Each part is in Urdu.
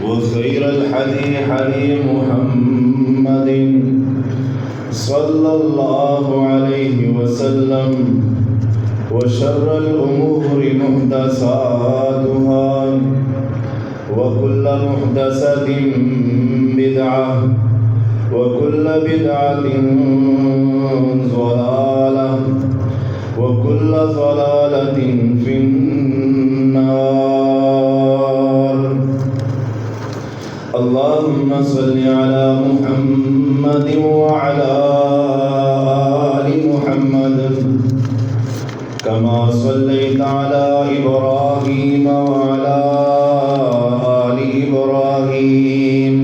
وخير الحدي حدي محمد صلى الله عليه وسلم وشر الأمور محدثاتها وكل محدثة بدعة وكل بدعة ضلالة وكل ضلالة في النار. اللهم صل على محمد وعلى آل محمد كما صليت على إبراهيم وعلى آل إبراهيم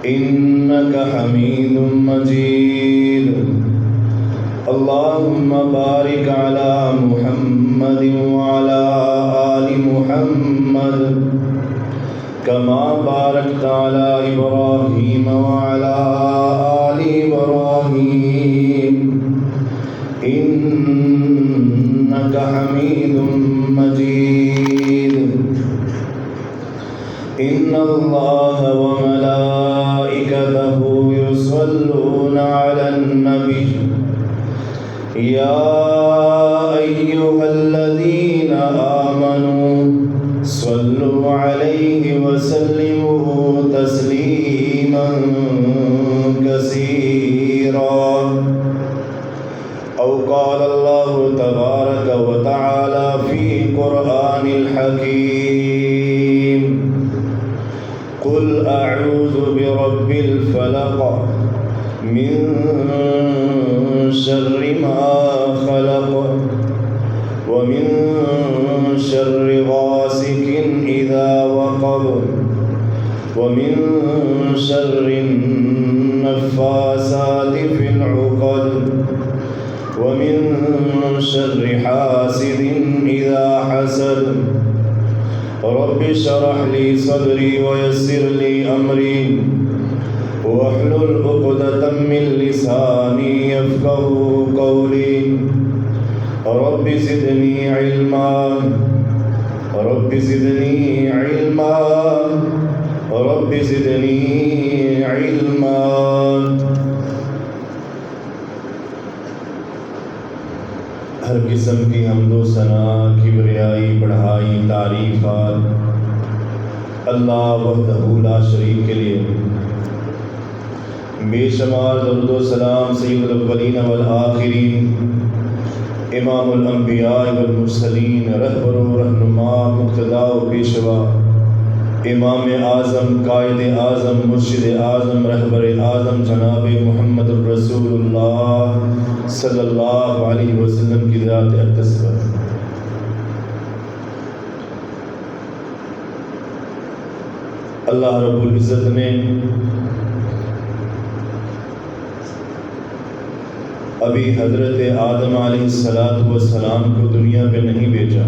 إنك حميد مجيد. اللهم بارك على محمد وعلى آل محمد كما باركت على إبراهيم وعلى آل إبراهيم إنك حميد مجيد. إن الله وملائكته يصلون على النبي يا أيها الذين آمنوا صلوا عليه وسلموا تسليما كثيرا. أو قال الله تبارك وتعالى في قرآن الحكيم قل أعوذ برب الفلق من شر ما خلق ومن شر غاسق إذا وقب ومن شر النفاثات في العقد ومن شر حاسد إذا حسد. رب اشرح لي صدري ويسر لي أمري واحلل عقدة من لساني يفقهوا قولي. رب زدني علما رب زدني علما رب زدني علما. ہر قسم کی حمد و ثنا کبریائی بڑھائی تعریفات اللہ وحدہ لا شریک کے لیے. بے شمار درود و سلام سید الاولین والآخرین امام الانبیاء والمرسلین رہبر و رہنما مقتدا و پیشوا امام اعظم قائد اعظم مرشد اعظم رہبر اعظم جناب محمد الرسول اللہ صلی اللہ علیہ وسلم کی ذات اقدس پر. اللہ رب العزت نے ابھی حضرت آدم علیہ السلام کو دنیا پہ نہیں بھیجا.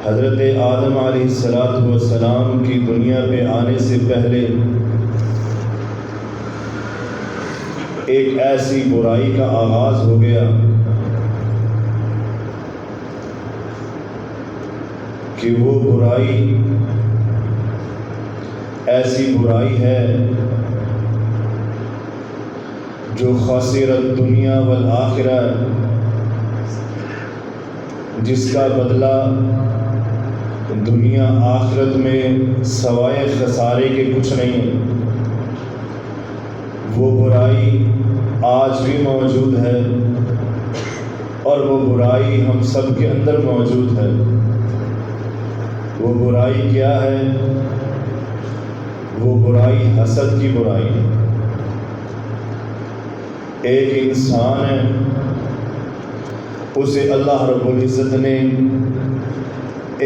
حضرت آدم علیہ السلام کی دنیا پہ آنے سے پہلے ایک ایسی برائی کا آغاز ہو گیا کہ وہ برائی ایسی برائی ہے جو خسرت دنیا والآخرہ، جس کا بدلہ دنیا آخرت میں سوائے خسارے کے کچھ نہیں ہے. وہ برائی آج بھی موجود ہے اور وہ برائی ہم سب کے اندر موجود ہے. وہ برائی کیا ہے؟ وہ برائی حسد کی برائی ہے. ایک انسان ہے، اسے اللہ رب العزت نے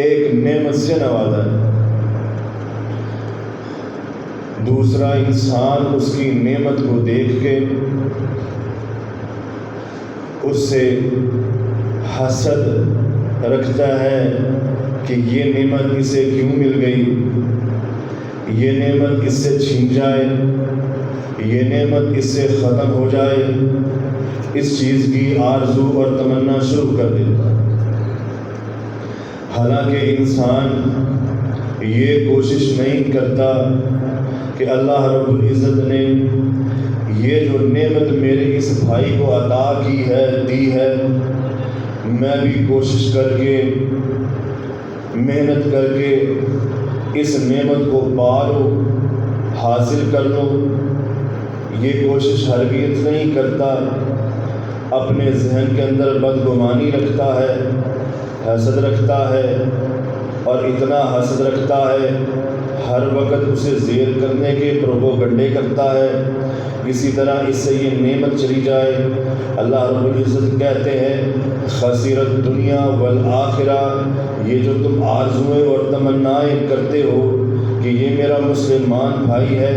ایک نعمت سے نوازا ہے. دوسرا انسان اس کی نعمت کو دیکھ کے اس سے حسد رکھتا ہے کہ یہ نعمت اسے کیوں مل گئی، یہ نعمت اس سے چھین جائے، یہ نعمت اس سے ختم ہو جائے. اس چیز کی آرزو اور تمنا شروع کر دیتا ہے. حالانکہ انسان یہ کوشش نہیں کرتا کہ اللہ رب العزت نے یہ جو نعمت میرے اس بھائی کو عطا کی ہے، دی ہے، میں بھی کوشش کر کے محنت کر کے اس نعمت کو پالو، حاصل کر لو۔ یہ کوشش ہرگز نہیں کرتا، اپنے ذہن کے اندر بدگمانی رکھتا ہے، حسد رکھتا ہے، اور اتنا حسد رکھتا ہے ہر وقت اسے زیر کرنے کے پروپیگنڈے کرتا ہے، اسی طرح اس سے یہ نعمت چلی جائے۔ اللہ رب العزت کہتے ہیں خسرت دنیا والآخرہ، یہ جو تم آرزویں اور تمنائیں کرتے ہو کہ یہ میرا مسلمان بھائی ہے،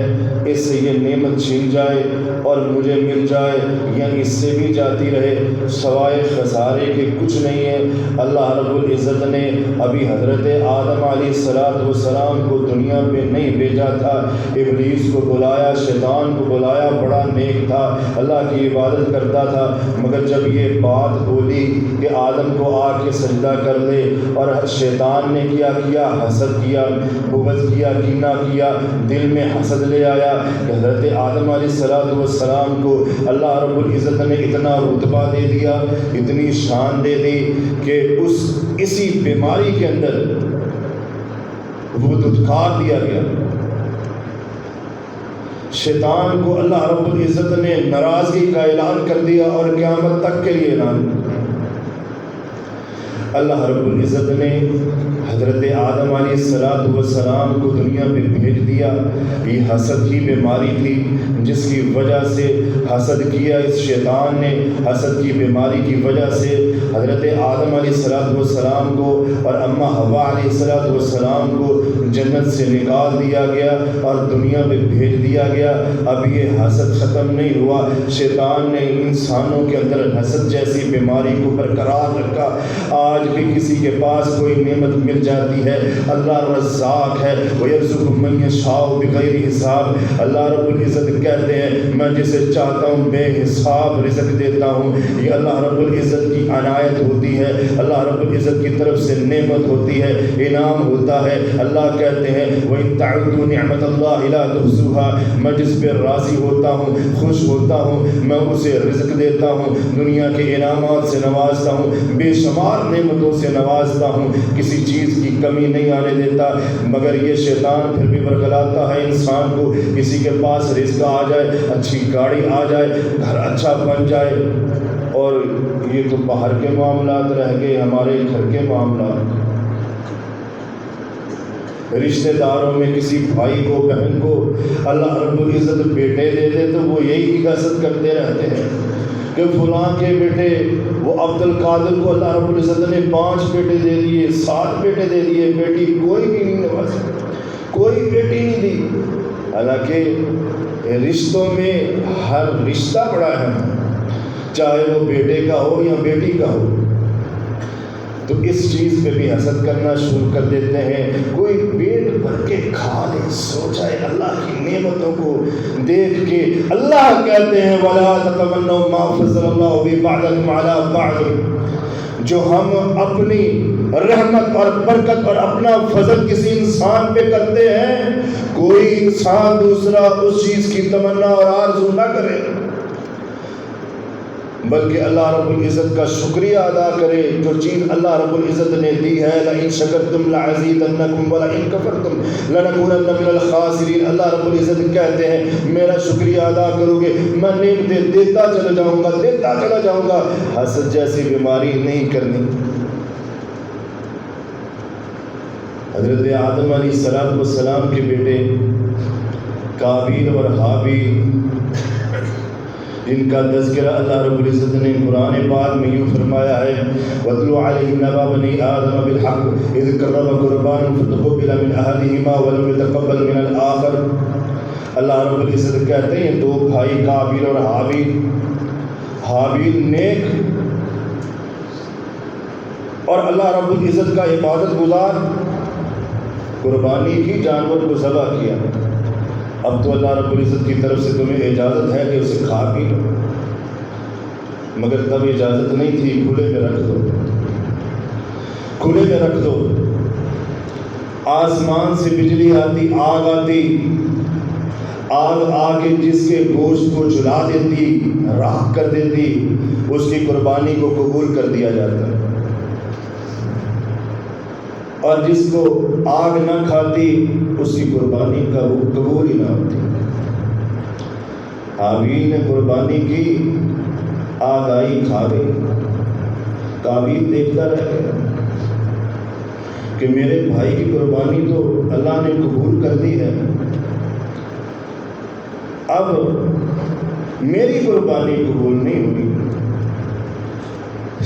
اس سے یہ نعمت چھین جائے اور مجھے مل جائے یا اس سے بھی جاتی رہے، سوائے خسارے کے کچھ نہیں ہے۔ اللہ رب العزت نے ابھی حضرت آدم علیہ السلام کو دنیا پہ نہیں بھیجا تھا، ابلیس کو بلایا، شیطان کو بلایا، بڑا نیک تھا، اللہ کی عبادت کرتا تھا، مگر جب یہ بات بولی کہ آدم کو آ کے سجدہ کر لے، اور شیطان نے کیا حسد کیا، بغض کیا، کینہ کیا، دل میں حسد لے آیا کہ حضرت آدم علیہ السلام کو اللہ رب العزت نے اتنا رتبہ دے دیا، اتنی شان دے دی کہ اسی بیماری کے اندر وہ دھتکار دیا گیا۔ شیطان کو اللہ رب العزت نے ناراضگی کا اعلان کر دیا اور قیامت تک کے لیے اعلان۔ اللہ رب العزت نے حضرت آدم علیہ السلام کو دنیا میں بھیج دیا۔ یہ حسد کی بیماری تھی جس کی وجہ سے حسد کیا اس شیطان نے، حسد کی بیماری کی وجہ سے حضرت آدم علیہ السلام کو اور اماں حوا علیہ السلام کو جنت سے نکال دیا گیا اور دنیا میں بھیج دیا گیا۔ اب یہ حسد ختم نہیں ہوا، شیطان نے انسانوں کے اندر حسد جیسی بیماری کو برقرار رکھا۔ آج بھی کسی کے پاس کوئی نعمت مل جاتی ہے، اللہ رزاق ہے، وَيَرْزُقُ مَن يَشَاءُ بِغَيْرِ حساب۔ اللہ رب العزت کہتے ہیں میں جسے چاہتا ہوں بے حساب رزق دیتا ہوں۔ یہ اللہ رب العزت کی عنایت ہوتی ہے، اللہ رب العزت کی طرف سے نعمت ہوتی ہے، انعام ہوتا ہے۔ اللہ کہتے ہیں وَإِن تَعُدُّوا نِعْمَةَ اللَّهِ لَا تُحْصُوهَا، میں جس پہ راضی ہوتا ہوں، خوش ہوتا ہوں، میں اسے رزق دیتا ہوں، دنیا کے انعامات سے نوازتا ہوں، بے شمار نعمتوں سے نوازتا ہوں، کسی چیز کی کمی نہیں آنے دیتا۔ مگر یہ شیطان پھر بھی ورگلاتا ہے انسان کو، کسی کے پاس رزق آ جائے، اچھی گاڑی آ جائے، گھر اچھا بن جائے، اور یہ تو باہر کے معاملات رہ گئے، ہمارے گھر کے معاملات، رشتہ داروں میں کسی بھائی کو، بہن کو اللہ رب العزت بیٹے دے دے تو وہ یہی حسد کرتے رہتے ہیں کہ فلاں کے بیٹے، وہ عبد القادر کو اللہ رب العزت نے 5 بیٹے دے دیے، 7 بیٹے دے دیے، بیٹی کوئی بھی نہیں نوازی، کوئی بیٹی نہیں دی۔ حالانکہ رشتوں میں ہر رشتہ بڑا اہم ہے، چاہے وہ بیٹے کا ہو یا بیٹی کا ہو، تو اس چیز پہ بھی حسد کرنا شروع کر دیتے ہیں۔ کوئی پیٹ بھر کے کھا لے، سو جائے، اللہ کی نعمتوں کو دیکھ کے اللہ کہتے ہیں وَلَا تَتَمَنَّوْا مَا فَضَّلَ اللَّهُ بِهِ بَعْضَكُمْ عَلَىٰ بَعْضٍ، جو ہم اپنی رحمت اور برکت اور اپنا فضل کسی انسان پہ کرتے ہیں، کوئی انسان دوسرا اس چیز کی تمنا اور آرزو نہ کرے، بلکہ اللہ رب العزت کا شکریہ ادا کرے۔ جو چیز اللہ رب العزت نے دی ہے، لَئِن شَكَرْتُمْ لَأَزِيدَنَّكُمْ وَلَئِن كَفَرْتُمْ لَنَكُونَنَّ مِنَ الْخَاسِرِينَ۔ اللہ رب العزت کہتے ہیں میرا شکریہ ادا کرو گے، میں نعمتیں دیتا چلا جاؤں گا، دیتا چلا جاؤں گا۔ حسد جیسی بیماری نہیں کرنی۔ حضرت آدم علیہ السلام کے بیٹے قابیل اور حابیل، جن کا تذکرہ اللہ رب العزت نے قرآن پاک میں یوں فرمایا ہے وَاتْلُ عَلَيْهِمْ نَبَأَ بَنِي آدَمَ بِالْحَقِّ إِذْ قَرَّبَ قُرْبَانًا فَتُقُبِّلَ مِنْ أَحَدِهِمَا وَلَمْ يُتَقَبَّلْ مِنَ الْآخَرِ۔ اللہ رب العزت کہتے ہیں 2 بھائی قابیل اور حابیل، حابیل نیک اور اللہ رب العزت کا عبادت گزار، قربانی کی، جانور کو ذبح کیا۔ اب تو اللہ رب العزت کی طرف سے تمہیں اجازت ہے کہ اسے کھا پی لو، مگر تب اجازت نہیں تھی، کھلے میں رکھ دو۔ کھلے میں رکھ دو، آسمان سے بجلی آتی، آگ آتی، آگ آ کے جس کے گوشت کو جلا دیتی، راکھ کر دیتی، اس کی قربانی کو قبول کر دیا جاتا، اور جس کو آگ نہ کھاتی اس کی قربانی کا قبول ہی نہ ہوتی۔ حابیل نے قربانی کی، آگ آئی کھا گئی، قابیل دیکھتا رہ گیا کہ میرے بھائی کی قربانی تو اللہ نے قبول کر دی ہے، اب میری قربانی قبول نہیں ہوئی۔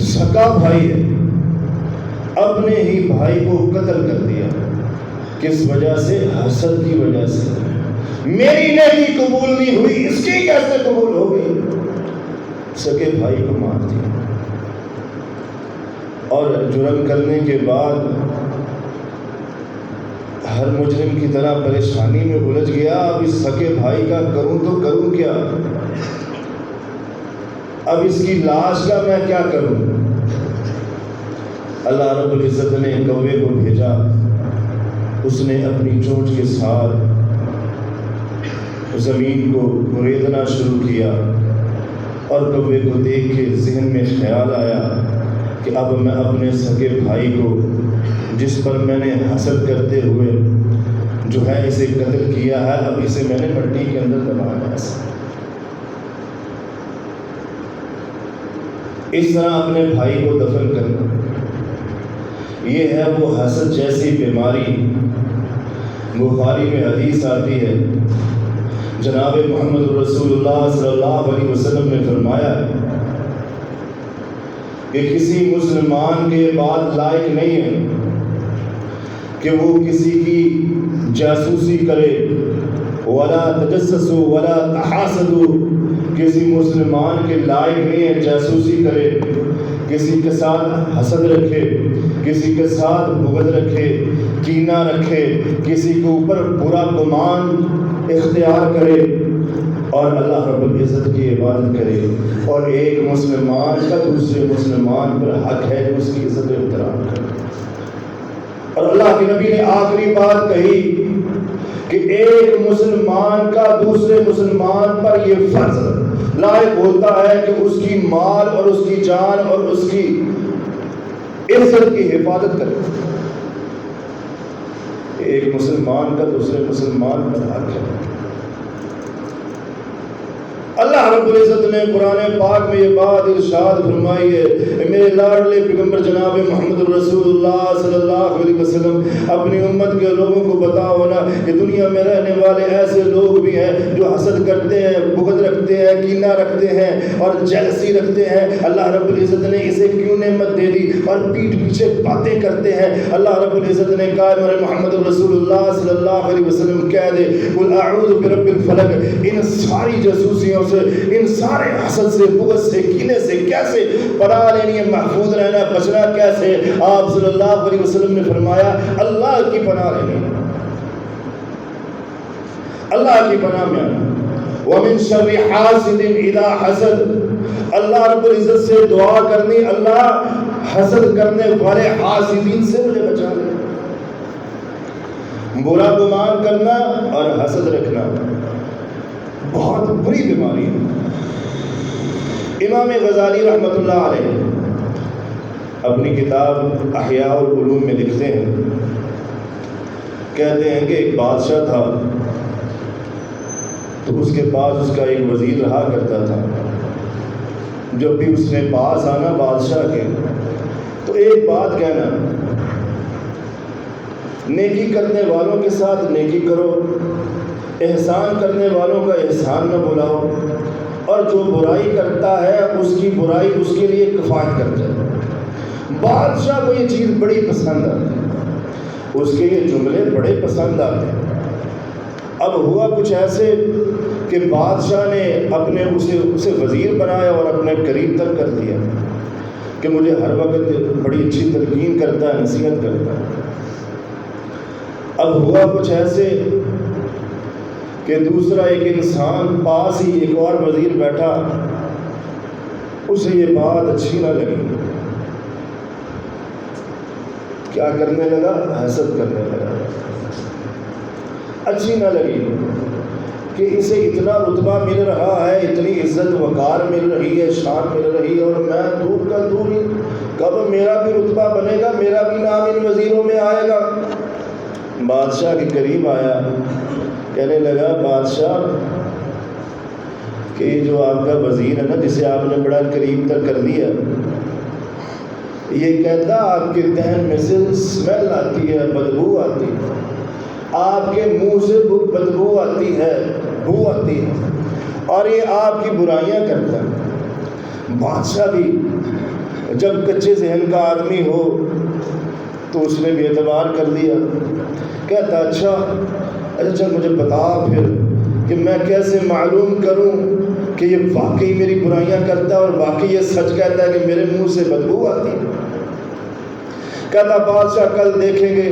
سکا بھائی ہے، اپنے ہی بھائی کو قتل کر دیا، کس وجہ سے؟ حسد کی وجہ سے۔ میری نیکی قبول نہیں ہوئی، اس کی کیسے قبول ہو گئی؟ سکے بھائی کو مار دیا، اور جرم کرنے کے بعد ہر مجرم کی طرح پریشانی میں الجھ گیا۔ اب اس سکے بھائی کا کروں تو کروں کیا؟ اب اس کی لاش کا میں کیا کروں؟ اللہ رب العزت نے کوے کو بھیجا، اس نے اپنی چونچ کے ساتھ زمین کو ریتنا شروع کیا، اور کوے کو دیکھ کے ذہن میں خیال آیا کہ اب میں اپنے سکے بھائی کو، جس پر میں نے حسد کرتے ہوئے جو ہے اسے قتل کیا ہے، اب اسے میں نے مٹی کے اندر دبانا ہے۔ اس طرح اپنے بھائی کو دفن کرنا، یہ ہے وہ حسد جیسی بیماری۔ بخاری میں حدیث آتی ہے، جناب محمد رسول اللہ صلی اللہ علیہ وسلم نے فرمایا کہ کسی مسلمان کے بعد لائق نہیں ہے کہ وہ کسی کی جاسوسی کرے، ولا تجسسوا ولا تحاسدوا، کسی مسلمان کے لائق نہیں ہے جاسوسی کرے، کسی کے ساتھ حسد رکھے، کسی کے ساتھ بغض رکھے، کینہ رکھے، کسی کے اوپر برا گمان اختیار کرے، اور اللہ رب العزت کی عبادت کرے، اور ایک مسلمان کا دوسرے مسلمان پر حق ہے کہ اس کی عزت و احترام کرے۔ اور اللہ کے نبی نے آخری بات کہی کہ ایک مسلمان کا دوسرے مسلمان پر یہ فرض لائق ہوتا ہے کہ اس کی مال اور اس کی جان اور اس کی عزت کی حفاظت کرے۔ ایک مسلمان کا دوسرے مسلمان پر حق ہے۔ اللہ رب العزت نے قرآن پاک میں یہ بات ارشاد فرمائی ہے، میرے لاڈلے پیغمبر جناب محمد رسول اللہ صلی اللہ علیہ وسلم اپنی امت کے لوگوں کو بتاؤ نا کہ دنیا میں رہنے والے ایسے لوگ بھی ہیں جو حسد کرتے ہیں، بغض رکھتے ہیں، کینہ رکھتے ہیں اور جیلسی رکھتے ہیں۔ اللہ رب العزت نے اسے کیوں نعمت دے دی اور پیٹھ پیچھے باتیں کرتے ہیں۔ اللہ رب العزت نے کہا میرے محمد رسول اللہ صلی اللہ علیہ وسلم کہہ دے قل اعوذ برب الفلق، ان ساری جاسوسیوں سے، ان سارے حسد سے، بغض سے، کینے سے کیسے پناہ لینی ہے، محفوظ رہنا، بچنا کیسے؟ آپ صلی اللہ علیہ وسلم نے فرمایا اللہ کی پناہ لینی، اللہ کی پناہ میں آنا۔ وَمِن شَرِّ حَاسِدٍ إِذَا حَسَدَ، اللہ رب العزت سے دعا کرنی اللہ حسد کرنے والے حاسدین سے مجھے بچا لے۔ برا گمان کرنا اور حسد رکھنا بہت بری بیماری ہے۔ امام غزالی رحمۃ اللہ علیہ اپنی کتاب احیاء العلوم میں لکھتے ہیں، کہتے ہیں کہ ایک بادشاہ تھا، تو اس کے پاس اس کا ایک وزیر رہا کرتا تھا۔ جب بھی اس نے پاس آنا بادشاہ کے تو ایک بات کہنا، نیکی کرنے والوں کے ساتھ نیکی کرو، احسان کرنے والوں کا احسان نہ بلاؤ، اور جو برائی کرتا ہے اس کی برائی اس کے لیے کفایت کر جائے۔ بادشاہ کو یہ چیز بڑی پسند آتی ہے، اس کے یہ جملے بڑے پسند آتے ہیں۔ اب ہوا کچھ ایسے کہ بادشاہ نے اپنے اسے وزیر بنایا اور اپنے قریب تر کر دیا کہ مجھے ہر وقت بڑی اچھی تلقین کرتا ہے، نصیحت کرتا ہے۔ اب ہوا کچھ ایسے کہ دوسرا ایک انسان پاس ہی ایک اور وزیر بیٹھا، اسے یہ بات اچھی نہ لگی، کیا کرنے لگا؟ حسد کرنے لگا. اچھی نہ لگی کہ اسے اتنا رتبہ مل رہا ہے، اتنی عزت وقار مل رہی ہے، شان مل رہی ہے، اور میں دور کا دور ہی. کب میرا بھی رتبہ بنے گا، میرا بھی نام ان وزیروں میں آئے گا. بادشاہ کے قریب آیا، کہنے لگا بادشاہ کہ یہ جو آپ کا وزیر ہے نا، جسے آپ نے بڑا قریب تک کر دیا، یہ کہتا آپ کے دہن میں سے اسمیل آتی ہے، بدبو آتی ہے، آپ کے منہ سے بدبو آتی ہے، بو آتی ہے، اور یہ آپ کی برائیاں کرتا ہے. بادشاہ بھی جب کچے ذہن کا آدمی ہو تو اس نے بھی اعتبار کر دیا. کہتا اچھا مجھے بتا پھر کہ میں کیسے معلوم کروں کہ یہ واقعی میری برائیاں کرتا ہے اور واقعی یہ سچ کہتا ہے کہ میرے منہ سے بدبو آتی ہے. کہتا بادشاہ کل دیکھیں گے،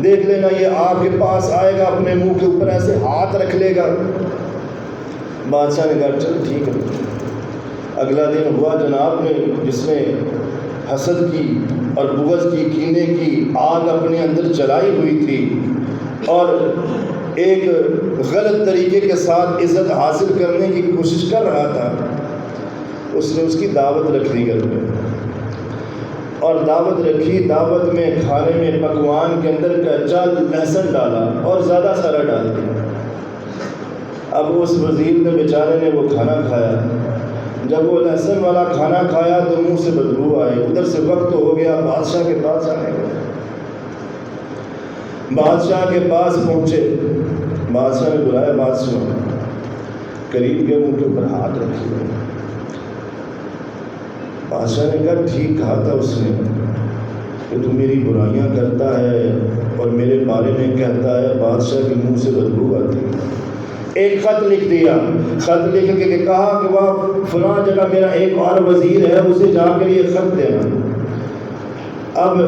دیکھ لینا یہ آپ کے پاس آئے گا، اپنے منہ کے اوپر ایسے ہاتھ رکھ لے گا. بادشاہ نے کہا چل ٹھیک ہے. اگلا دن ہوا جناب نے، جس نے حسد کی اور بغض کی، کینے کی آگ اپنے اندر جلائی ہوئی تھی اور ایک غلط طریقے کے ساتھ عزت حاصل کرنے کی کوشش کر رہا تھا، اس نے اس کی دعوت رکھ دی گھر میں، اور دعوت رکھی. دعوت میں کھانے میں پکوان کے اندر کچا لہسن ڈالا اور زیادہ سارا ڈال دیا. اب اس وزیر نے بیچارے نے وہ کھانا کھایا. جب وہ لہسن والا کھانا کھایا تو منہ سے بدبو آئی. ادھر سے وقت ہو گیا بادشاہ کے پاس آنے کا. بادشاہ کے پاس پہنچے، بادشاہ نے بلایا، بادشاہ قریب کے منہ کے اوپر ہاتھ رکھے. بادشاہ نے کہا ٹھیک کہا تھا اس نے کہ تو میری برائیاں کرتا ہے اور میرے بارے میں کہتا ہے بادشاہ کے منہ سے بدبو آتی ہے. ایک خط لکھ دیا، خط لکھ کے کہا کہ وہ فلاں جگہ میرا ایک اور وزیر ہے، اسے جا کر یہ خط دینا. اب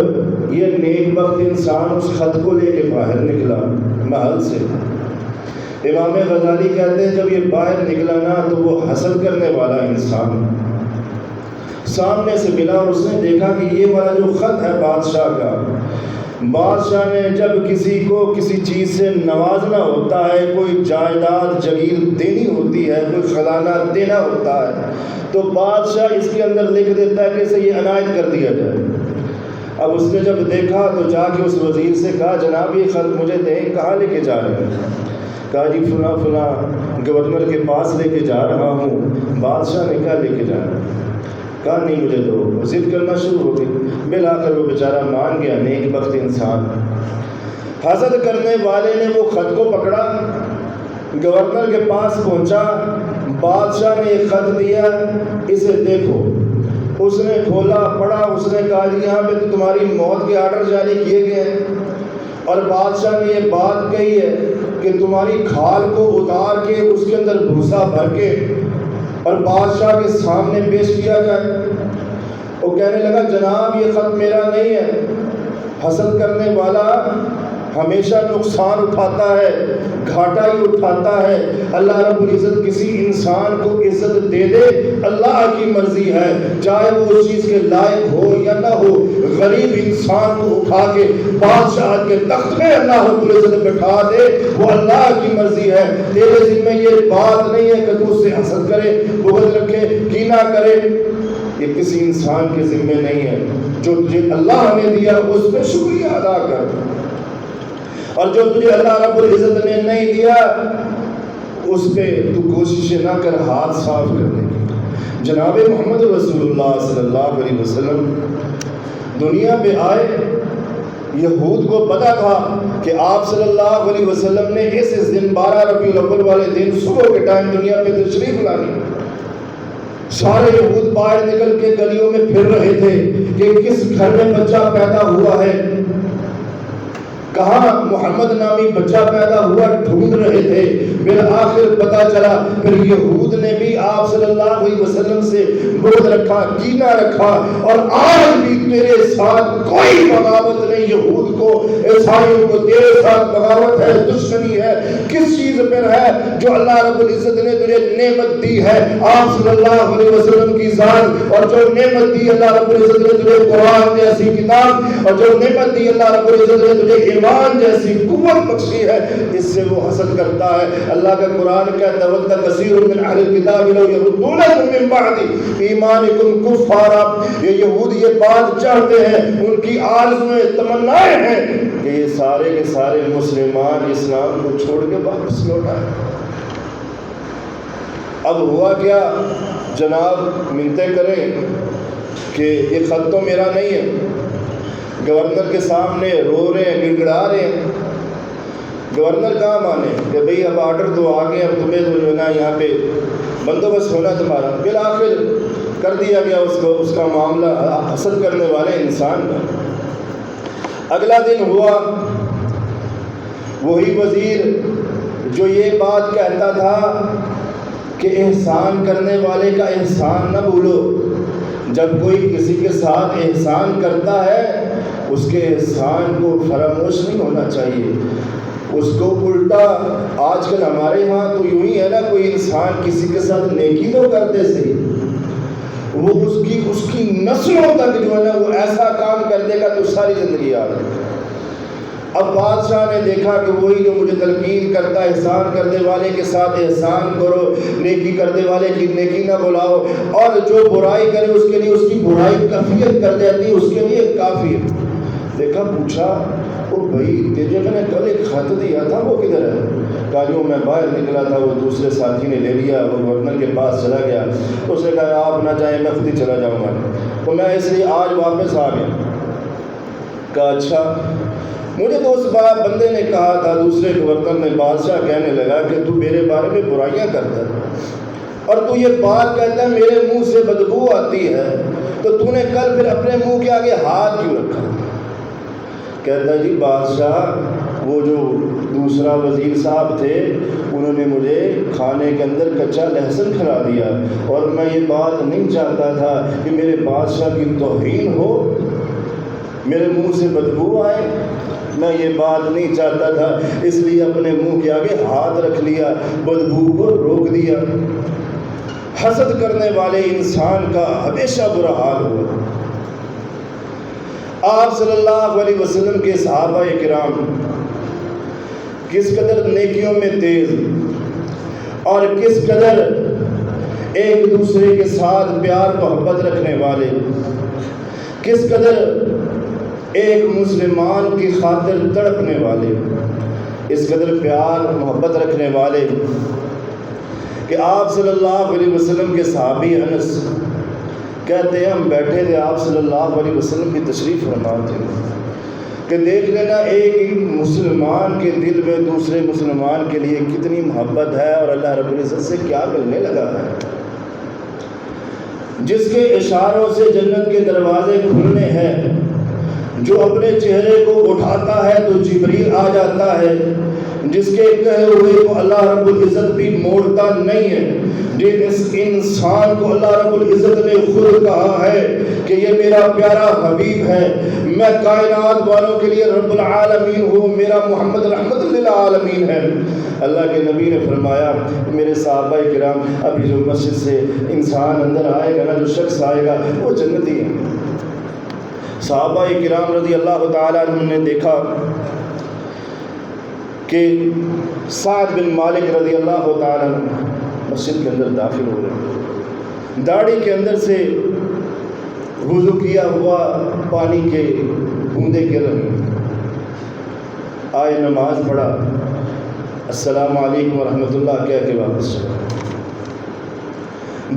یہ نیک بخت انسان اس خط کو لے کے باہر نکلا محل سے. امام غزالی کہتے ہیں جب یہ باہر نکلا نا تو وہ حسد کرنے والا انسان سامنے سے ملا اور اس نے دیکھا کہ یہ والا جو خط ہے بادشاہ کا، بادشاہ نے جب کسی کو کسی چیز سے نوازنا ہوتا ہے، کوئی جائیداد جگیر دینی ہوتی ہے، کوئی خزانہ دینا ہوتا ہے، تو بادشاہ اس کے اندر لکھ دیتا ہے کہ اسے یہ عنایت کر دیا جائے. اب اس نے جب دیکھا تو جا کے اس وزیر سے کہا جناب یہ خط مجھے دیں. کہاں لے کے جا رہے ہیں؟ کہا جی فلاں فلاں گورنر کے پاس لے کے جا رہا ہوں. بادشاہ نے کہا لے کے جا رہا ہے؟ کہا نہیں مجھے دو. ضد کرنا شروع ہو گئی. بالآخر وہ بیچارہ مان گیا، نیک بخت انسان. حسد کرنے والے نے وہ خط کو پکڑا، گورنر کے پاس پہنچا، بادشاہ نے ایک خط دیا، اسے دیکھو. اس نے کھولا، پڑھا، اس نے کہا جی یہاں پہ تو تمہاری موت کے آرڈر جاری کیے گئے ہیں، اور بادشاہ نے یہ بات کہی ہے کہ تمہاری کھال کو اتار کے اس کے اندر بھوسا بھر کے اور بادشاہ کے سامنے پیش کیا جائے. وہ کہنے لگا جناب یہ خط میرا نہیں ہے. حسد کرنے والا ہمیشہ نقصان اٹھاتا ہے، گھاٹا ہی اٹھاتا ہے. اللہ رب العزت کسی انسان کو عزت دے دے اللہ کی مرضی ہے، چاہے وہ اس چیز کے لائق ہو یا نہ ہو. غریب انسان کو اٹھا کے بادشاہ کے تخت میں اللہ رب العزت بٹھا دے، وہ اللہ کی مرضی ہے. تیرے ذمہ یہ بات نہیں ہے کہ تو اس سے حسد کرے، بغض رکھے، کینہ کرے. یہ کسی انسان کے ذمہ نہیں ہے. جو تجھے اللہ نے دیا اس پہ شکریہ ادا کر، اور جو تجھے اللہ رب العزت نے نہیں دیا اس پہ تو کوشش نہ کر ہاتھ صاف کرنے کی. جناب محمد رسول اللہ صلی اللہ علیہ وسلم دنیا پہ آئے، یہود کو پتا تھا کہ آپ صلی اللہ علیہ وسلم نے اس دن 12 ربیع الاول والے دن صبح کے ٹائم دنیا پہ تشریف لانی. سارے یہود باہر نکل کے گلیوں میں پھر رہے تھے کہ کس گھر میں بچہ پیدا ہوا ہے. کہاں محمد نامی بچہ پیدا ہوا ڈھونڈ رہے تھے، بالآخر پتہ چلا، پھر یہود نے بھی آپ صلی اللہ علیہ وسلم سے بغض رکھا، کینہ رکھا، اور آج بھی تیرے ساتھ کوئی بغاوت نہیں، یہود کو عیسائیوں کو تیرے ساتھ بغاوت ہے، دشمنی ہے، کس چیز پر ہے؟ جو اللہ رب العزت نے تجھے نعمت دی ہے آپ صلی اللہ علیہ وسلم کی ذات، اور جو نعمت دی اللہ رب العزت نے تجھے قرآن جیسی کتاب، اور جو نعمت دی اللہ رب العزت نے تجھے ایمان جیسی قوت بخشی ہے، اس سے وہ حسد کرتا ہے۔ اللہ کا قرآن کہتا ہے وَدَّ كَثِيرٌ مِّنْ أَهْلِ الْكِتَابِ لَوْ يَرُدُّونَكُم مِّن بَعْدِ ایمانکم کفارا، یہ یہود یہ بات چاہتے ہیں، ان کی آرزویں تمنائیں ہیں کہ یہ سارے کے سارے مسلمان اسلام کو چھوڑ کے واپس لوٹ آئے۔ اب ہوا کیا؟ جناب منتیں کریں کہ یہ خط تو میرا نہیں ہے، گورنر کے سامنے رو رہے ہیں، گڑگڑا رہے ہیں، گورنر کہاں مانے کہ بھئی اب آرڈر تو آ گئے، اب تمہیں تو جو ہے نا یہاں پہ بندوبست ہونا تمہارا۔ بالآخر کر دیا گیا اس کا معاملہ حسد کرنے والے انسان کا۔ اگلا دن ہوا، وہی وزیر جو یہ بات کہتا تھا کہ احسان کرنے والے کا احسان نہ بھولو، جب کوئی کسی کے ساتھ احسان کرتا ہے اس کے احسان کو فراموش نہیں ہونا چاہیے، اس کو الٹا۔ آج کل ہمارے ہاں تو یوں ہی ہے نا، کوئی انسان کسی کے ساتھ نیکی تو کرتے صحیح، وہ اس کی نسلوں تک جو ہے نا وہ ایسا کام کر دے گا تو ساری زندگی یاد ہے۔ اب بادشاہ نے دیکھا کہ وہی جو مجھے تلقین کرتا ہے احسان کرنے والے کے ساتھ احسان کرو، نیکی کرنے والے کی نیکی نہ بلاؤ، اور جو برائی کرے اس کے لیے اس کی برائی کفیت کر دیتی، اس کے لیے کافی ہے۔ دیکھا، پوچھا، او بھائی تجھے میں نے کل ایک خط دیا تھا وہ کدھر ہے؟ کہا جو میں باہر نکلا تھا وہ دوسرے ساتھی نے لے لیا، وہ گورنر کے پاس چلا گیا، اس نے کہا آپ نہ جائیں میں خود ہی چلا جاؤں گا، تو میں اس لیے آج واپس آ گیا۔ کہا اچھا، مجھے تو اس بندے نے کہا تھا، دوسرے گورنر نے، بادشاہ کہنے لگا کہ تو میرے بارے میں برائیاں کرتا ہے اور تو یہ بات کہتا ہے میرے منہ سے بدبو آتی ہے، تو تو نے کل پھر اپنے منہ کے آگے ہاتھ کیوں رکھا؟ کہتا جی بادشاہ وہ جو دوسرا وزیر صاحب تھے انہوں نے مجھے کھانے کے اندر کچا لہسن کھلا دیا، اور میں یہ بات نہیں چاہتا تھا کہ میرے بادشاہ کی توہین ہو، میرے منہ سے بدبو آئے، میں یہ بات نہیں چاہتا تھا، اس لیے اپنے منہ کے آگے ہاتھ رکھ لیا، بدبو کو روک دیا۔ حسد کرنے والے انسان کا ہمیشہ برا حال ہوا۔ آپ صلی اللہ علیہ وسلم کے صحابہ کرام کس قدر نیکیوں میں تیز اور کس قدر ایک دوسرے کے ساتھ پیار محبت رکھنے والے، کس قدر ایک مسلمان کی خاطر تڑپنے والے، اس قدر پیار محبت رکھنے والے کہ آپ صلی اللہ علیہ وسلم کے صحابی انس کہتے ہیں ہم بیٹھے تھے، آپ صلی اللہ علیہ وسلم کی تشریف فرما تھے کہ دیکھ لینا ایک مسلمان کے دل میں دوسرے مسلمان کے لیے کتنی محبت ہے اور اللہ رب العزت سے کیا ملنے لگا ہے۔ جس کے اشاروں سے جنت کے دروازے کھلنے ہیں، جو اپنے چہرے کو اٹھاتا ہے تو جبریل آ جاتا ہے، جس کے کہے ہوئے کو اللہ رب العزت بھی موڑتا نہیں ہے، جس انسان کو اللہ رب العزت نے خود کہا ہے کہ یہ میرا پیارا حبیب ہے، میں کائنات والوں کے لیے رب العالمین ہوں، میرا محمد رحمت للعالمین ہے۔ اللہ کے نبی نے فرمایا میرے صحابہ کرام ابھی جو مسجد سے انسان اندر آئے گا نا، جو شخص آئے گا وہ جنتی ہے۔ صحابہ کرام رضی اللہ تعالیٰ عنہ نے دیکھا کہ سعد بن مالک رضی اللہ تعالیٰ عنہ مسجد کے اندر داخل ہو رہے ہیں، داڑھی کے اندر سے وضو کیا ہوا پانی کے بوندے گر رہے ہیں، آئے نماز پڑھا، السلام علیکم ورحمۃ اللہ کہہ کے واپس چلا۔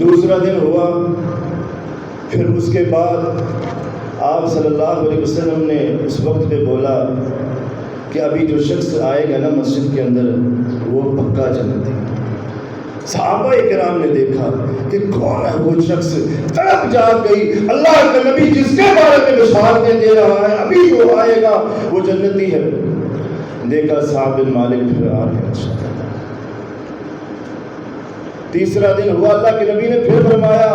دوسرا دن ہوا، پھر اس کے بعد آپ صلی اللہ علیہ وسلم نے اس وقت پہ بولا کہ ابھی جو شخص آئے گا نا مسجد کے اندر وہ پکا جنتی ہے۔ صحابہ کرام نے دیکھا کہ کون ہے وہ شخص، تڑپ جاگ گئی، اللہ کا نبی جس کے بارے میں بشارتیں دے رہا ہے ابھی جو آئے گا وہ جنتی ہے۔ دیکھا صاحب بن مالک پھر آ گیا۔ تیسرا دن ہوا، اللہ کے نبی نے پھر فرمایا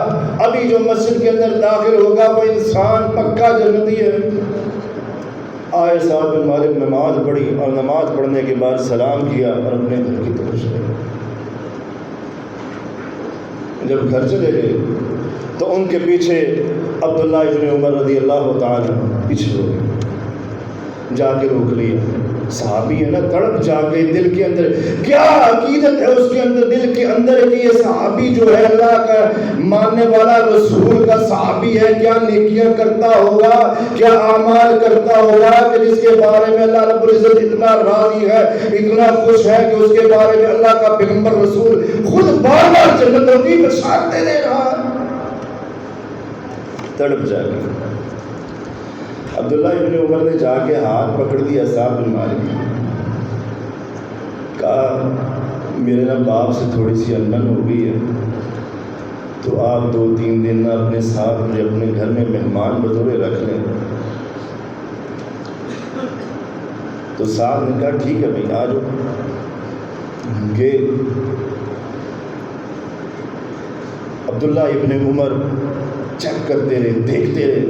ابھی جو مسجد کے اندر داخل ہوگا وہ انسان پکا جنتی ہے۔ آئے صاحب بن مالک، نماز پڑھی اور نماز پڑھنے کے بعد سلام کیا اور اپنے گھر کی طرف چلے گئے۔ جب گھر چلے گئے تو ان کے پیچھے عبداللہ ابن عمر رضی اللہ تعالی پیچھے ہو گئے، جا کے روک لیا۔ صحابی ہے نا، تڑپ جا گئے، دل کے اندر کیا عقیدت ہے اس کے اندر، دل کے اندر کہ یہ صحابی جو ہے اللہ کا ماننے والا رسول کا صحابی ہے، کیا نیکیاں کرتا ہوگا، کیا اعمال کرتا ہوگا کہ جس کے بارے میں اللہ رب العزت اتنا راضی ہے، اتنا خوش ہے کہ اس کے بارے میں اللہ کا پیغمبر رسول خود بار بار جنتوں کی بشارتیں دے رہا ہے۔ تڑپ جا گئے۔ عبداللہ ابن عمر نے جا کے ہاتھ پکڑ دیا صاحب بن مالک، کہا میرے نا باپ سے تھوڑی سی انبن ہو گئی ہے، تو آپ 2-3 دن نا اپنے ساتھ مجھے اپنے گھر میں مہمان بطور رکھ لیں۔ تو صاحب نے کہا ٹھیک ہے بھائی آ جاؤ۔ گئے۔ عبداللہ ابن عمر چیک کرتے رہے، دیکھتے رہے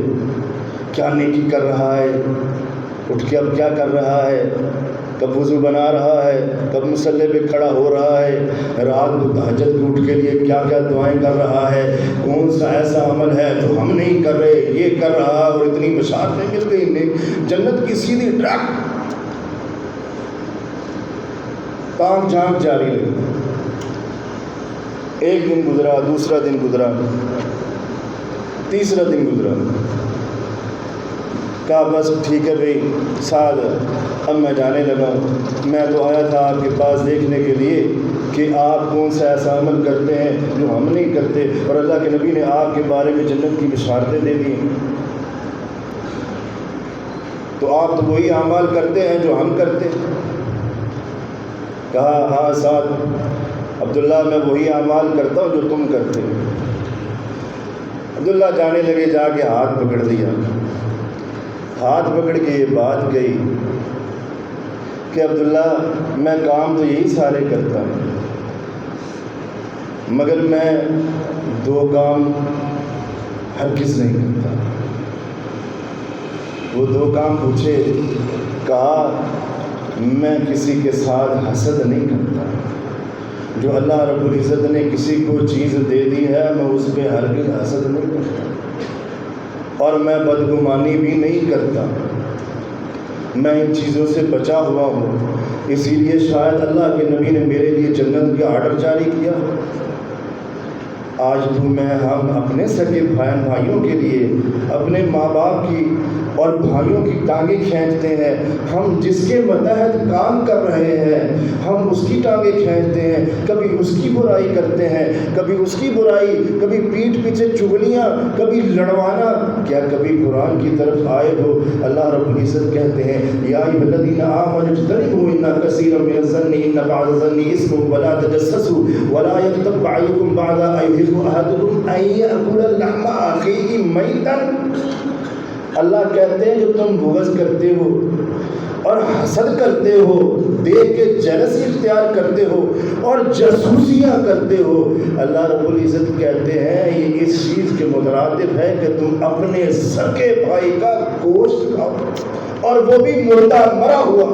کیا نیکی کر رہا ہے، اٹھ کے اب کیا کر رہا ہے، کب وضو بنا رہا ہے، کب مصلی پہ کھڑا ہو رہا ہے، رات کو تہجد کے اٹھ کے لیے کیا کیا دعائیں کر رہا ہے، کون سا ایسا عمل ہے جو ہم نہیں کر رہے، یہ کر رہا، اور اتنی بشارتیں مل گئی، جنت کی سیدھی ٹریک۔ تانگ جھانک جاری رہی۔ ایک دن گزرا، دوسرا دن گزرا، تیسرا دن گزرا۔ کہا بس ٹھیک ہے بھائی سعد، اب میں جانے لگا ہوں، میں تو آیا تھا آپ کے پاس دیکھنے کے لیے کہ آپ کون سا ایسا عمل کرتے ہیں جو ہم نہیں کرتے، اور اللہ کے نبی نے آپ کے بارے میں جنت کی بشارتیں دے دی، تو آپ تو وہی اعمال کرتے ہیں جو ہم کرتے۔ کہا ہاں سعد، عبداللہ میں وہی اعمال کرتا ہوں جو تم کرتے ہو۔ عبداللہ جانے لگے، جا کے ہاتھ پکڑ دیا، ہاتھ پکڑ کے یہ بات کہی کہ عبداللہ میں کام تو یہی سارے کرتا ہوں، مگر میں 2 کام ہرگز نہیں کرتا۔ وہ 2 کام پوچھے، کہا میں کسی کے ساتھ حسد نہیں کرتا، جو اللہ رب العزت نے کسی کو چیز دے دی ہے میں اس پہ ہرگز حسد نہیں کرتا، اور میں بدگمانی بھی نہیں کرتا، میں ان چیزوں سے بچا ہوا ہوں، اسی لیے شاید اللہ کے نبی نے میرے لیے جنت کا آرڈر جاری کیا۔ آج تو میں ہم اپنے سگے بھائیوں کے لیے اپنے ماں باپ کی اور بھائیوں کی ٹانگیں کھینچتے ہیں، ہم جس کے متحد کام کر رہے ہیں ہم اس کی ٹانگیں کھینچتے ہیں، کبھی اس کی برائی کرتے ہیں، کبھی اس کی برائی، کبھی پیٹھ پیچھے چغلیاں، کبھی لڑوانا، کیا کبھی قرآن کی طرف آئے ہو؟ اللہ رب العزت کہتے ہیں یا ایھا الذین آمنوا اجتنبوا کثیرا من الظن ان بعض الظن اسم ولا تجسسوا ولا یغتب بعضکم بعضا ایحب احدکم ان یأکل لحم اخیہ میتا۔ اللہ کہتے ہیں جو تم بغض کرتے ہو اور حسد کرتے ہو، دیکھ کے جلسی اختیار کرتے ہو اور جاسوسیاں کرتے ہو، اللہ رب العزت کہتے ہیں یہ اس چیز کے مترادف ہے کہ تم اپنے سگے بھائی کا گوشت کھاؤ اور وہ بھی مردہ مرا ہوا۔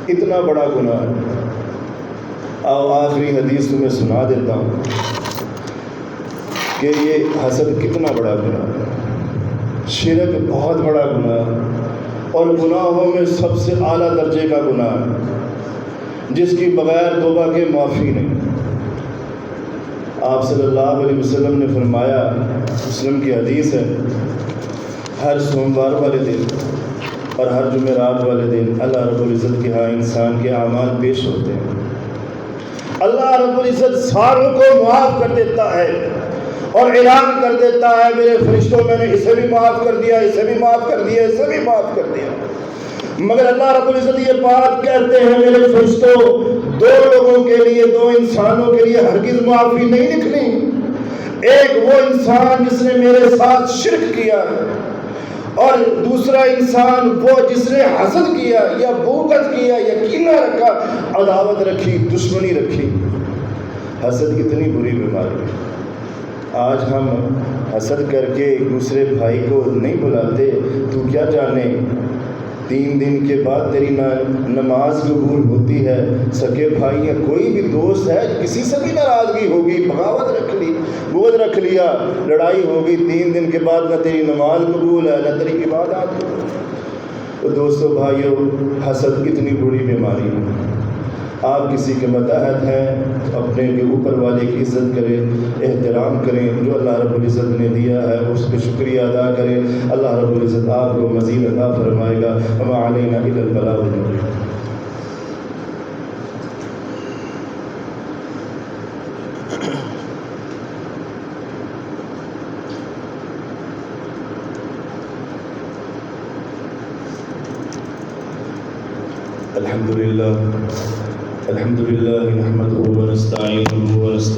اتنا بڑا گناہ ہے۔ آؤ آخری حدیث تمہیں سنا دیتا ہوں کہ یہ حسد کتنا بڑا گناہ ہے۔ شرک بہت بڑا گناہ ہے، اور گناہوں میں سب سے اعلیٰ درجے کا گناہ ہے جس کی بغیر توبہ کے معافی نہیں۔ آپ صلی اللہ علیہ وسلم نے فرمایا، مسلم کی حدیث ہے، ہر سوموار والے دن اور ہر جمعرات والے دن اللہ رب العزت کے ہاں انسان کے اعمال پیش ہوتے ہیں، اللہ رب العزت ساروں کو معاف کر دیتا ہے اور اعلان کر دیتا ہے میرے فرشتوں میں نے اسے بھی معاف کر دیا، اسے بھی معاف کر دیا، اسے بھی معاف کر دیا۔ مگر اللہ رب العزت یہ بات کہتے ہیں میرے فرشتوں، دو لوگوں کے لیے، دو انسانوں کے لیے ہرگز معافی نہیں لکھنی۔ ایک وہ انسان جس نے میرے ساتھ شرک کیا ہے، اور دوسرا انسان وہ جس نے حسد کیا یا بغض کیا یا کینہ رکھا، عداوت رکھی، دشمنی رکھی۔ حسد کتنی بری بیماری ہے۔ آج ہم حسد کر کے ایک دوسرے بھائی کو نہیں بلاتے، تو کیا جانے 3 دن کے بعد تیری نماز قبول ہوتی ہے۔ سکے بھائی یا کوئی بھی دوست ہے، کسی سے بھی ناراضگی ہوگی، بغاوت رکھ لی، بغض رکھ لیا، لڑائی ہوگی، 3 دن کے بعد نہ تیری نماز قبول ہے نہ تیری عبادات۔ تو دوستو بھائیو، حسد کتنی بری بیماری ہے۔ آپ کسی کے متحد ہیں تو اپنے کے اوپر والے کی عزت کریں، احترام کریں، جو اللہ رب العزت نے دیا ہے اس پہ شکریہ ادا کریں۔ اللہ رب العزت آپ کو مزید عطا فرمائے گا۔ وما علینا الا البلاغ المبین۔ الحمد للہ نحمده ونستعینه ونستغفره